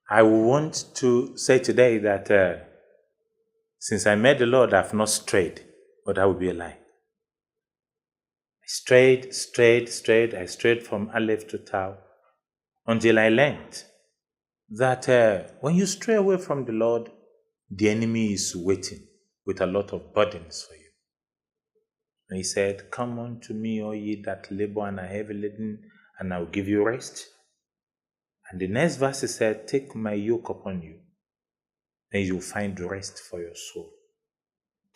I want to say today that since I met the Lord, I've not strayed, but that would be a lie. I strayed. I strayed from Aleph to Tau until I learned that when you stray away from the Lord, the enemy is waiting with a lot of burdens for you. And he said, "Come unto me, all ye that labor and are heavy laden, and I will give you rest." And the next verse he said, "Take my yoke upon you, then you'll find rest for your soul."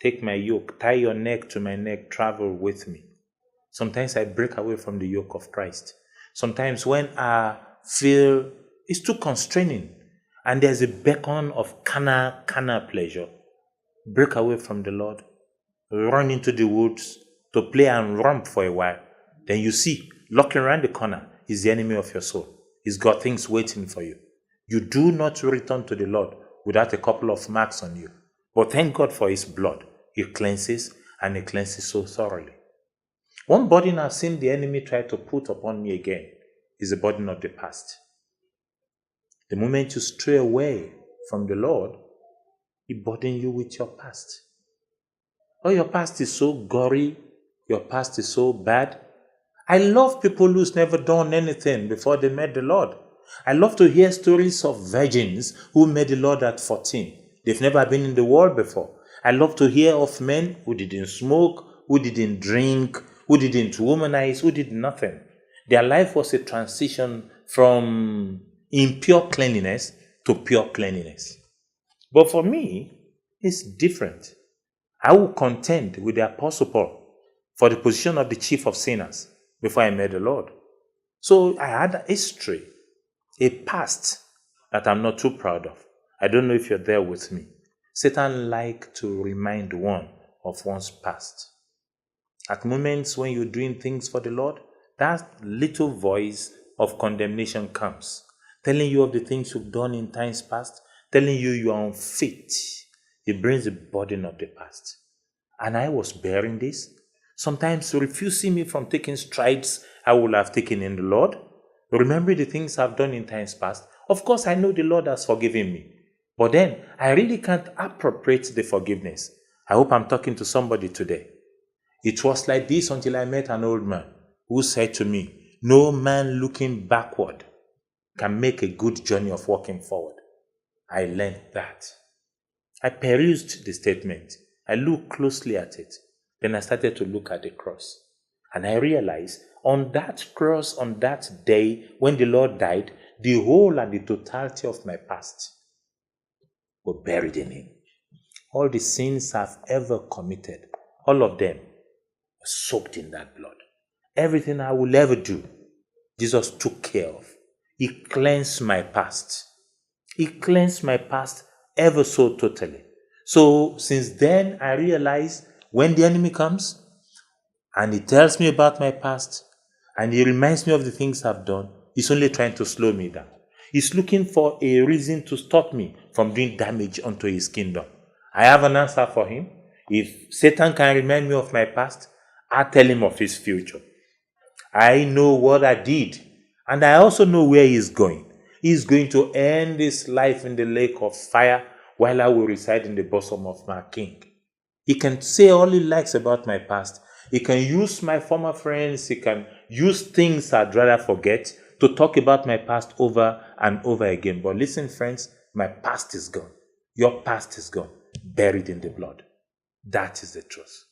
Take my yoke, tie your neck to my neck, travel with me. Sometimes I break away from the yoke of Christ. Sometimes when I feel it's too constraining and there's a beacon of carnal pleasure, break away from the Lord, run into the woods to play and romp for a while. Then you see, looking around the corner is the enemy of your soul. He's got things waiting for you. You do not return to the Lord without a couple of marks on you. But thank God for his blood. He cleanses, and he cleanses so thoroughly. One burden I've seen the enemy try to put upon me again is the burden of the past. The moment you stray away from the Lord, he burdens you with your past. Oh, your past is so gory. Your past is so bad. I love people who's never done anything before they met the Lord. I love to hear stories of virgins who met the Lord at 14. They've never been in the world before. I love to hear of men who didn't smoke, who didn't drink, who didn't womanize, who did nothing. Their life was a transition from impure cleanliness to pure cleanliness. But for me, it's different. I will contend with the Apostle Paul for the position of the chief of sinners before I met the Lord. So I had a history, a past that I'm not too proud of. I don't know if you're there with me. Satan likes to remind one of one's past. At moments when you're doing things for the Lord, that little voice of condemnation comes, telling you of the things you've done in times past, telling you you are unfit. It brings the burden of the past. And I was bearing this, sometimes refusing me from taking strides I would have taken in the Lord, remembering the things I've done in times past. Of course, I know the Lord has forgiven me, but then I really can't appropriate the forgiveness. I hope I'm talking to somebody today. It was like this until I met an old man who said to me, "No man looking backward can make a good journey of walking forward." I learned that. I perused the statement. I looked closely at it. Then I started to look at the cross. And I realized on that cross, on that day when the Lord died, the whole and the totality of my past were buried in him. All the sins I've ever committed, all of them were soaked in that blood. Everything I will ever do, Jesus took care of. He cleansed my past. He cleansed my past ever so totally. So since then, I realize when the enemy comes and he tells me about my past and he reminds me of the things I've done, he's only trying to slow me down. He's looking for a reason to stop me from doing damage unto his kingdom. I have an answer for him. If Satan can remind me of my past, I'll tell him of his future. I know what I did, and I also know where he's going. He's going to end his life in the lake of fire while I will reside in the bosom of my king. He can say all he likes about my past. He can use my former friends. He can use things I'd rather forget to talk about my past over and over again. But listen, friends, my past is gone. Your past is gone, buried in the blood. That is the truth.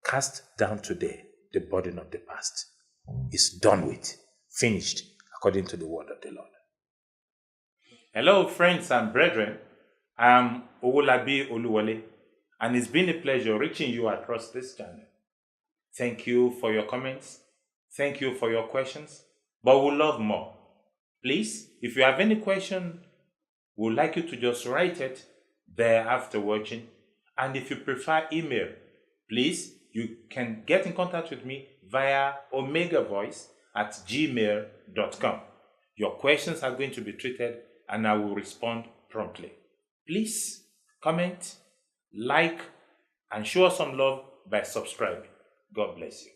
Cast down today the burden of the past. It's done with, finished, according to the word of the Lord. Hello, friends and brethren. I'm Owolabi Wole, and it's been a pleasure reaching you across this channel. Thank you for your comments. Thank you for your questions. But we'll love more. Please, if you have any question, we'd like you to just write it there after watching. And if you prefer email, please, you can get in contact with me via omegavoice@gmail.com. Your questions are going to be treated and I will respond promptly. Please comment, like, and show us some love by subscribing. God bless you.